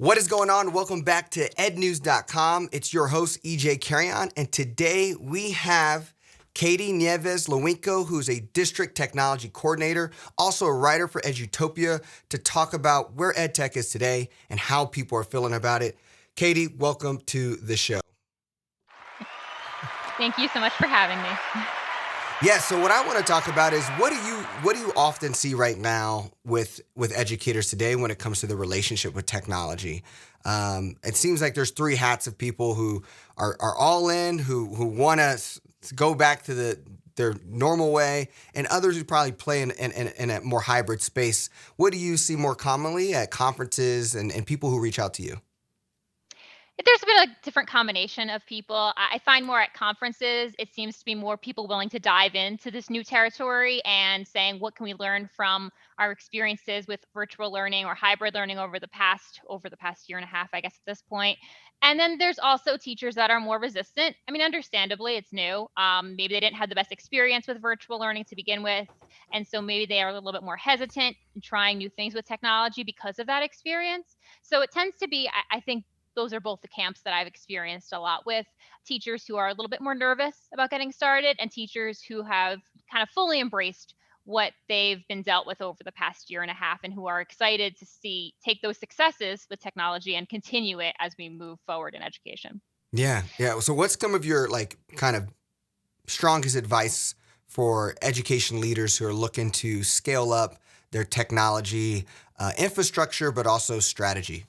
What is going on? Welcome back to ednews.com. It's your host, EJ Carrion, and today we have Katie Nieves Licwinko, who's a district technology coordinator, also a writer for Edutopia, to talk about where EdTech is today and how people are feeling about it. Katie, welcome to the show. Thank you so much for having me. Yeah, so what I want to talk about is what do you often see right now with educators today when it comes to the relationship with technology? It seems like there's three hats of people who are all in, who want to go back to their normal way, and others who probably play in a more hybrid space. What do you see more commonly at conferences and people who reach out to you? There's been a different combination of people. I find more at conferences, it seems to be more people willing to dive into this new territory and saying, what can we learn from our experiences with virtual learning or hybrid learning over the past year and a half, I guess, at this point. And then there's also teachers that are more resistant. I mean, understandably, it's new. Maybe they didn't have the best experience with virtual learning to begin with. And so maybe they are a little bit more hesitant in trying new things with technology because of that experience. So it tends to be, I think, those are both the camps that I've experienced a lot with teachers who are a little bit more nervous about getting started and teachers who have kind of fully embraced what they've been dealt with over the past year and a half and who are excited to take those successes with technology and continue it as we move forward in education. Yeah. So what's some of your kind of strongest advice for education leaders who are looking to scale up their technology infrastructure, but also strategy?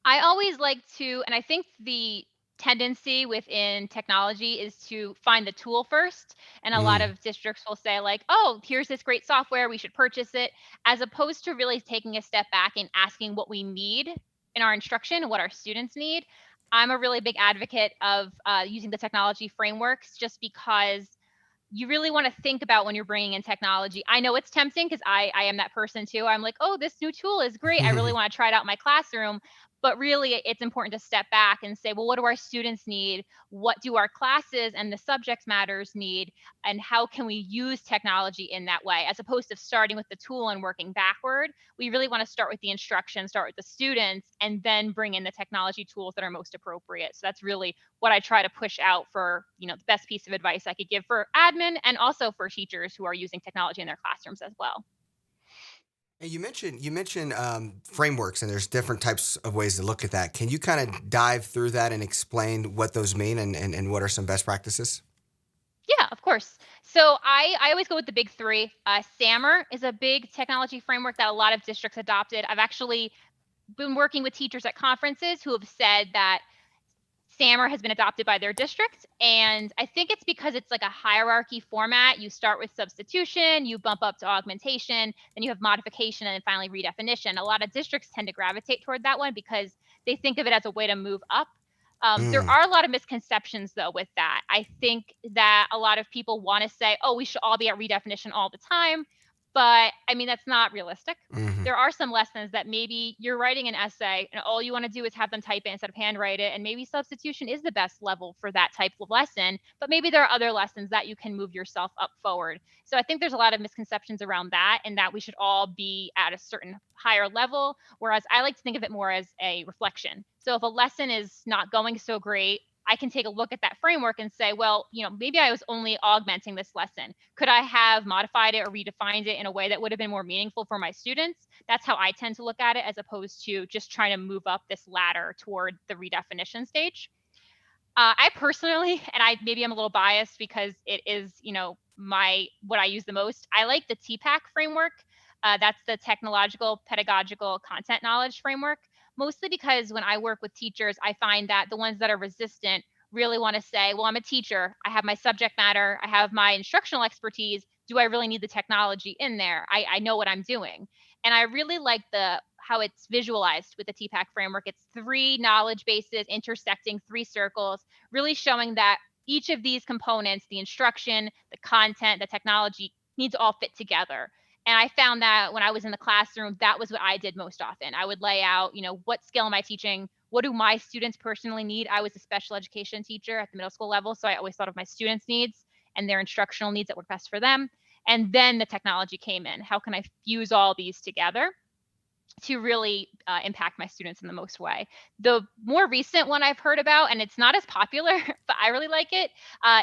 I always like to, and I think the tendency within technology is to find the tool first. And a lot Mm. of districts will say, like, oh, here's this great software, we should purchase it, as opposed to really taking a step back and asking what we need in our instruction and what our students need. I'm a really big advocate of using the technology frameworks just because you really want to think about when you're bringing in technology. I know it's tempting because I am that person too. I'm like, oh, this new tool is great. I really want to try it out in my classroom. But really, it's important to step back and say, well, what do our students need? What do our classes and the subject matters need? And how can we use technology in that way? As opposed to starting with the tool and working backward, we really want to start with the instruction, start with the students, and then bring in the technology tools that are most appropriate. So that's really what I try to push out for, the best piece of advice I could give for admin and also for teachers who are using technology in their classrooms as well. And you mentioned frameworks, and there's different types of ways to look at that. Can you kind of dive through that and explain what those mean and what are some best practices? Yeah, of course. So I always go with the big three. SAMR is a big technology framework that a lot of districts adopted. I've actually been working with teachers at conferences who have said that SAMR has been adopted by their district. And I think it's because it's like a hierarchy format. You start with substitution, you bump up to augmentation, then you have modification, and then finally redefinition. A lot of districts tend to gravitate toward that one because they think of it as a way to move up. There Mm. are a lot of misconceptions, though, with that. I think that a lot of people want to say, oh, we should all be at redefinition all the time. But I mean, that's not realistic. Hmm. There are some lessons that maybe you're writing an essay and all you want to do is have them type it instead of handwrite it. And maybe substitution is the best level for that type of lesson. But maybe there are other lessons that you can move yourself up forward. So I think there's a lot of misconceptions around that and that we should all be at a certain higher level. Whereas I like to think of it more as a reflection. So if a lesson is not going so great, I can take a look at that framework and say, well, maybe I was only augmenting this lesson. Could I have modified it or redefined it in a way that would have been more meaningful for my students? That's how I tend to look at it, as opposed to just trying to move up this ladder toward the redefinition stage. I personally, and I'm a little biased because it is, my what I use the most. I like the TPAC framework. That's the technological, pedagogical, content knowledge framework. Mostly because when I work with teachers, I find that the ones that are resistant really want to say, well, I'm a teacher. I have my subject matter. I have my instructional expertise. Do I really need the technology in there? I know what I'm doing. And I really like the how it's visualized with the TPAC framework. It's three knowledge bases intersecting three circles, really showing that each of these components, the instruction, the content, the technology, need to all fit together. And I found that when I was in the classroom, that was what I did most often. I would lay out, what skill am I teaching? What do my students personally need? I was a special education teacher at the middle school level, so I always thought of my students' needs and their instructional needs that work best for them. And then the technology came in. How can I fuse all these together? to really impact my students in the most way. The more recent one I've heard about, and it's not as popular, but I really like it,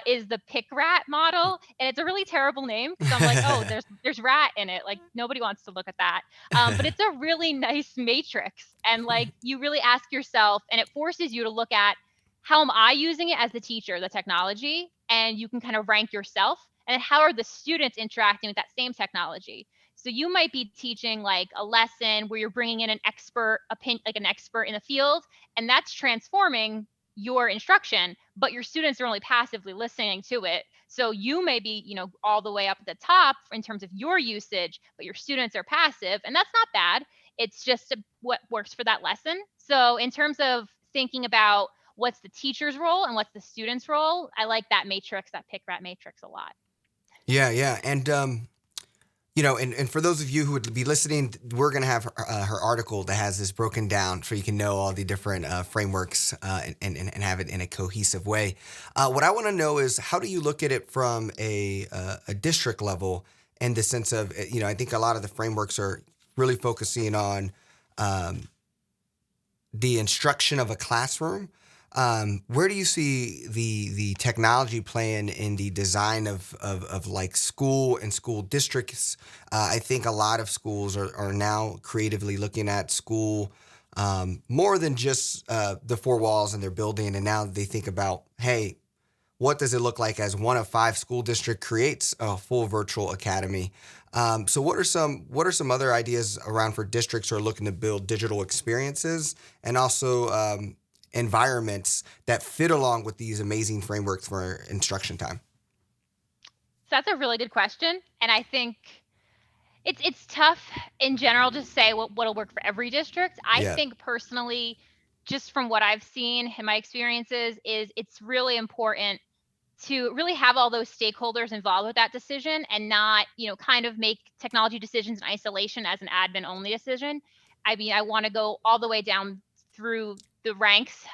is the pick rat model. And it's a really terrible name because I'm like, oh, there's rat in it. Like nobody wants to look at that. But it's a really nice matrix, and like you really ask yourself, and it forces you to look at how am I using it as the teacher, the technology, and you can kind of rank yourself. And then how are the students interacting with that same technology? So you might be teaching like a lesson where you're bringing in an expert opinion, like an expert in the field, and that's transforming your instruction, but your students are only passively listening to it. So you may be, all the way up at the top in terms of your usage, but your students are passive, and that's not bad. It's just what works for that lesson. So in terms of thinking about what's the teacher's role and what's the student's role, I like that matrix, that pick rat matrix a lot. Yeah, yeah. And and for those of you who would be listening, we're going to have her article that has this broken down so you can know all the different frameworks and have it in a cohesive way. What I want to know is, how do you look at it from a district level, in the sense of, I think a lot of the frameworks are really focusing on um, the instruction of a classroom. Where do you see the technology playing in the design of like school and school districts? I think a lot of schools are now creatively looking at school more than just the four walls in their building, and now they think about, hey, what does it look like as one of five school district creates a full virtual academy? So what are some other ideas around for districts who are looking to build digital experiences, and also environments that fit along with these amazing frameworks for instruction time? So that's a really good question, and I think it's tough in general to say what'll work for every district. I Yeah. think personally, just from what I've seen in my experiences, is it's really important to really have all those stakeholders involved with that decision and not, kind of make technology decisions in isolation as an admin only decision. I mean, I want to go all the way down through the ranks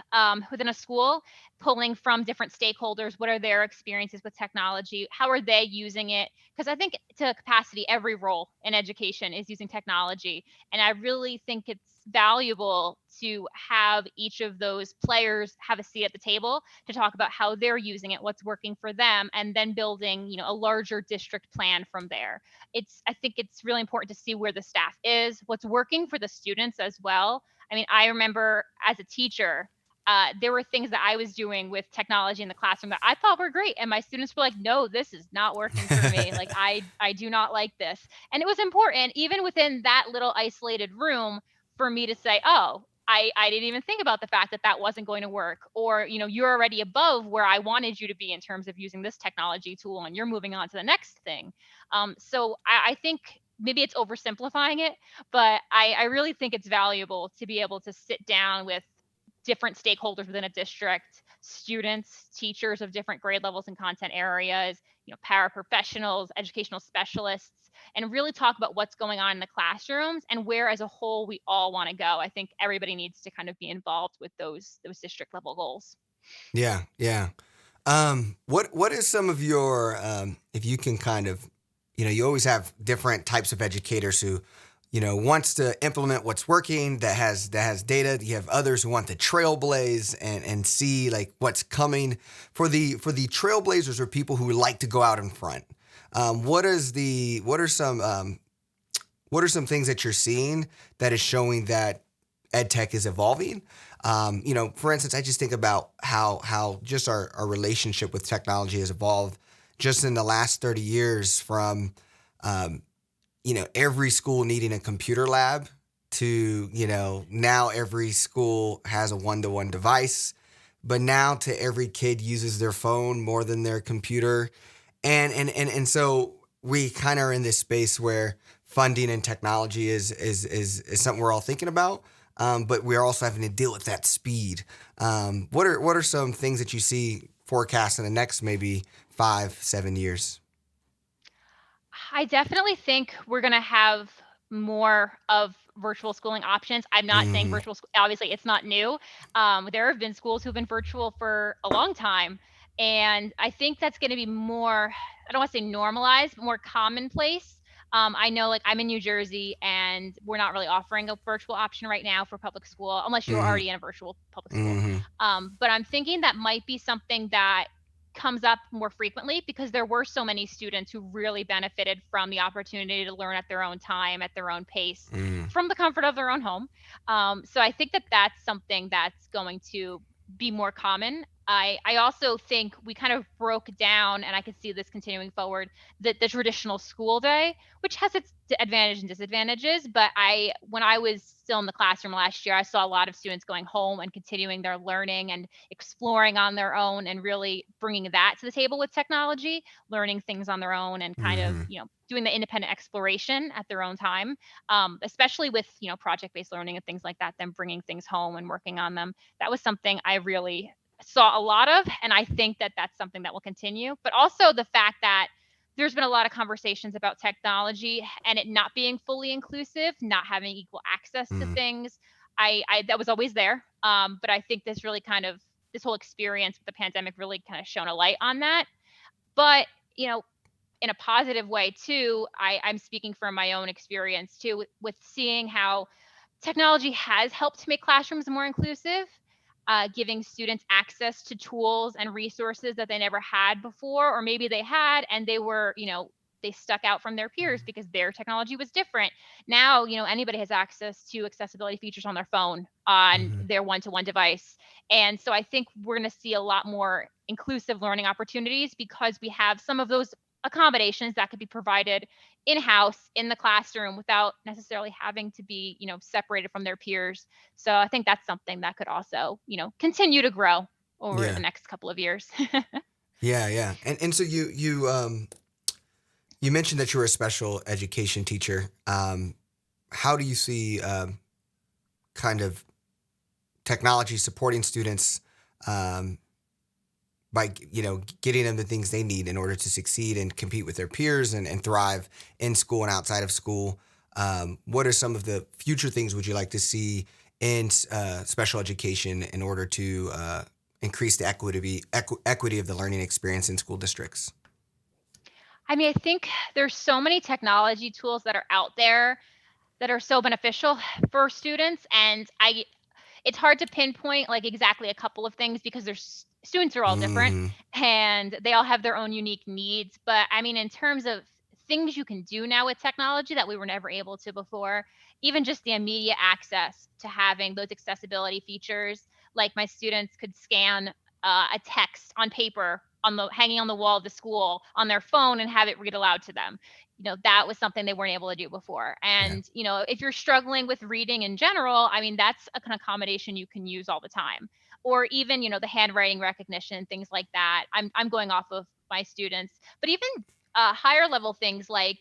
within a school, pulling from different stakeholders. What are their experiences with technology? How are they using it? Because I think to capacity, every role in education is using technology. And I really think it's valuable to have each of those players have a seat at the table to talk about how they're using it, what's working for them, and then building, a larger district plan from there. I think it's really important to see where the staff is, what's working for the students as well. I mean, I remember as a teacher, there were things that I was doing with technology in the classroom that I thought were great, and my students were like, "No, this is not working for me. Like, I do not like this." And it was important, even within that little isolated room, for me to say, "Oh, I didn't even think about the fact that that wasn't going to work," or, "You're already above where I wanted you to be in terms of using this technology tool, and you're moving on to the next thing." So I think maybe it's oversimplifying it, but I really think it's valuable to be able to sit down with different stakeholders within a district, students, teachers of different grade levels and content areas, paraprofessionals, educational specialists, and really talk about what's going on in the classrooms and where as a whole we all want to go. I think everybody needs to kind of be involved with those district level goals. Yeah, yeah. What is some of your, if you can kind of, you always have different types of educators who, wants to implement what's working, that has data. You have others who want to trailblaze and see like what's coming. For the trailblazers, or people who like to go out in front. What are some things that you're seeing that is showing that ed tech is evolving? For instance, I just think about how just our relationship with technology has evolved just in the last 30 years, from um, every school needing a computer lab to, now every school has a one-to-one device, but now to every kid uses their phone more than their computer. And so we kind of are in this space where funding and technology is something we're all thinking about. But we're also having to deal with that speed. What are some things that you see forecast in the next maybe 5-7 years? I definitely think we're going to have more of virtual schooling options. I'm not saying Hmm. virtual school, obviously, it's not new. There have been schools who've been virtual for a long time. And I think that's going to be more, I don't want to say normalized, but more commonplace. I know, like, I'm in New Jersey, and we're not really offering a virtual option right now for public school unless you're Mm-hmm. already in a virtual public school. Mm-hmm. But I'm thinking that might be something that comes up more frequently because there were so many students who really benefited from the opportunity to learn at their own time, at their own pace, Mm-hmm. from the comfort of their own home. So I think that that's something that's going to be more common. I also think we kind of broke down, and I could see this continuing forward, the traditional school day, which has its advantages and disadvantages. But when I was still in the classroom last year, I saw a lot of students going home and continuing their learning and exploring on their own and really bringing that to the table with technology, learning things on their own and kind of, Mm-hmm. doing the independent exploration at their own time, especially with, project-based learning and things like that, them bringing things home and working on them. That was something I really saw a lot of, and I think that that's something that will continue. But also the fact that there's been a lot of conversations about technology and it not being fully inclusive, not having equal access to Mm-hmm. things. I that was always there, but I think this whole experience with the pandemic really kind of shone a light on that. But you know, in a positive way too, I'm speaking from my own experience too, with seeing how technology has helped make classrooms more inclusive, giving students access to tools and resources that they never had before, or maybe they had and they stuck out from their peers because their technology was different. Now, anybody has access to accessibility features on their phone, on Mm-hmm. their one-to-one device. And so I think we're going to see a lot more inclusive learning opportunities because we have some of those accommodations that could be provided in-house in the classroom without necessarily having to be, separated from their peers. So I think that's something that could also, continue to grow over the Yeah. next couple of years. Yeah. Yeah. And so you mentioned that you were a special education teacher. How do you see kind of technology supporting students um, by getting them the things they need in order to succeed and compete with their peers and thrive in school and outside of school? What are some of the future things would you like to see in special education in order to increase the equity of the learning experience in school districts? I mean, I think there's so many technology tools that are out there that are so beneficial for students, and I it's hard to pinpoint like exactly a couple of things because there's students are all different Mm-hmm. and they all have their own unique needs. But I mean, in terms of things you can do now with technology that we were never able to before, even just the immediate access to having those accessibility features, like my students could scan a text on paper on the hanging on the wall of the school on their phone and have it read aloud to them. That was something they weren't able to do before. Yeah. And if you're struggling with reading in general, I mean, that's an accommodation you can use all the time. Or even the handwriting recognition, things like that. I'm going off of my students, but even higher level things like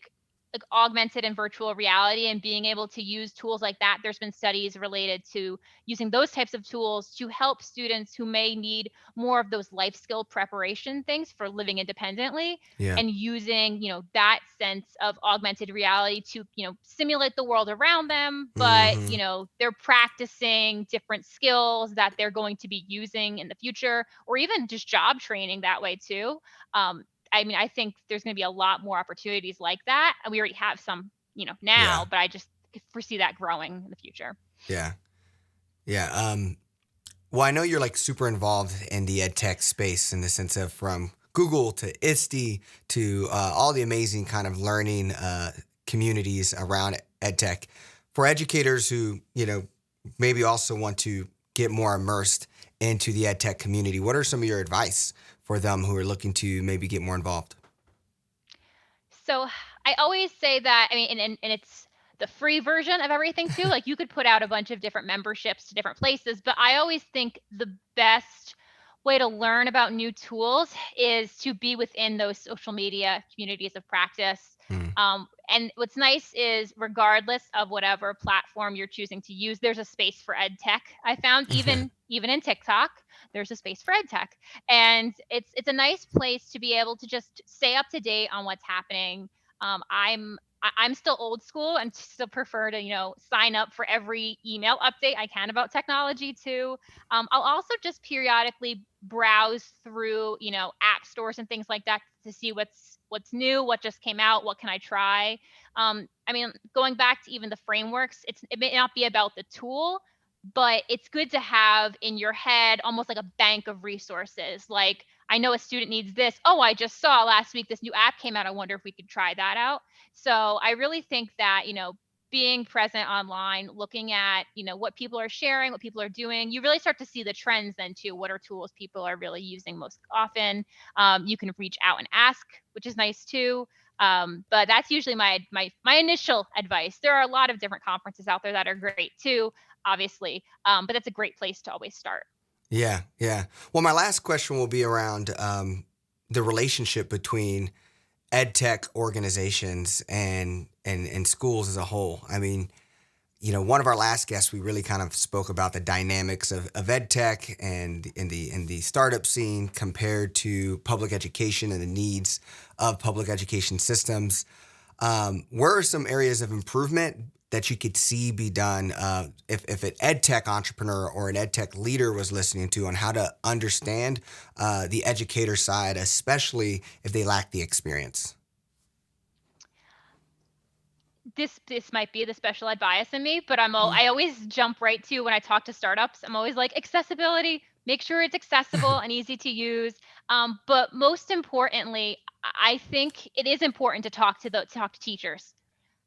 augmented and virtual reality and being able to use tools like that. There's been studies related to using those types of tools to help students who may need more of those life skill preparation things for living independently, Yeah. and using that sense of augmented reality to simulate the world around them, but Mm-hmm. they're practicing different skills that they're going to be using in the future, or even just job training that way too. I mean, I think there's going to be a lot more opportunities like that, and we already have some Yeah. now, but I just foresee that growing in the future. Yeah. Yeah. Well, I know you're like super involved in the ed tech space in the sense of from Google to ISTE to all the amazing kind of learning communities around ed tech. For educators who, maybe also want to get more immersed into the ed tech community, what are some of your advice for them who are looking to maybe get more involved? So I always say that, I mean, and it's the free version of everything too. Like, you could put out a bunch of different memberships to different places, but I always think the best way to learn about new tools is to be within those social media communities of practice. Mm. And what's nice is, regardless of whatever platform you're choosing to use, there's a space for ed tech. I found even in TikTok, there's a space for ed tech, and it's a nice place to be able to just stay up to date on what's happening. I'm still old school and still prefer to sign up for every email update I can about technology too. I'll also just periodically browse through app stores and things like that to see what's what's new, what just came out, what can I try. I mean, going back to even the frameworks, it may not be about the tool, but it's good to have in your head almost like a bank of resources. Like, I know a student needs this. Oh, I just saw last week this new app came out. I wonder if we could try that out. So I really think that, being present online, looking at, what people are sharing, what people are doing, you really start to see the trends then too. What are tools people are really using most often? You can reach out and ask, which is nice too. But that's usually my initial advice. There are a lot of different conferences out there that are great too, obviously, but that's a great place to always start. Yeah, yeah. Well, my last question will be around the relationship between ed tech organizations and schools as a whole. I mean, one of our last guests, we really kind of spoke about the dynamics of ed tech and in the startup scene compared to public education and the needs of public education systems. Where are some areas of improvement that you could see be done if an ed tech entrepreneur or an ed tech leader was listening to on how to understand the educator side, especially if they lack the experience? This might be the special ed bias in me, but I always jump right to when I talk to startups. I'm always like accessibility. Make sure it's accessible and easy to use. But most importantly, I think it is important to talk to teachers.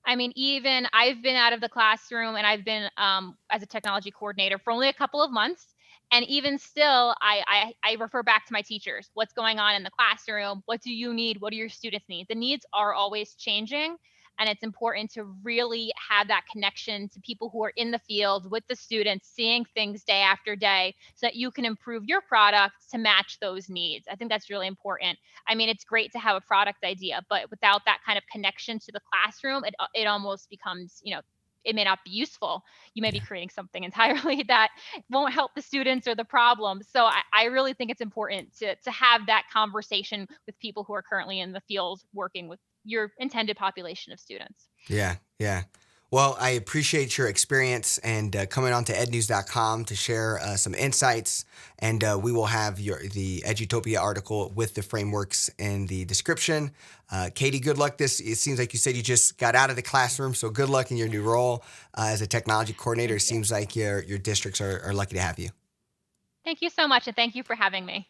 I mean, even I've been out of the classroom and I've been as a technology coordinator for only a couple of months. And even still, I refer back to my teachers. What's going on in the classroom? What do you need? What do your students need? The needs are always changing. And it's important to really have that connection to people who are in the field with the students, seeing things day after day so that you can improve your product to match those needs. I think that's really important. I mean, it's great to have a product idea, but without that kind of connection to the classroom, it almost becomes, it may not be useful. You may be Yeah. creating something entirely that won't help the students or the problem. So I really think it's important to have that conversation with people who are currently in the field working with your intended population of students. Yeah, yeah. Well, I appreciate your experience and coming on to ednews.com to share some insights. And we will have the Edutopia article with the frameworks in the description. Katie, good luck. It seems like you said you just got out of the classroom, so good luck in your new role as a technology coordinator. Thank It you. seems like your districts are lucky to have you. Thank you so much. And thank you for having me.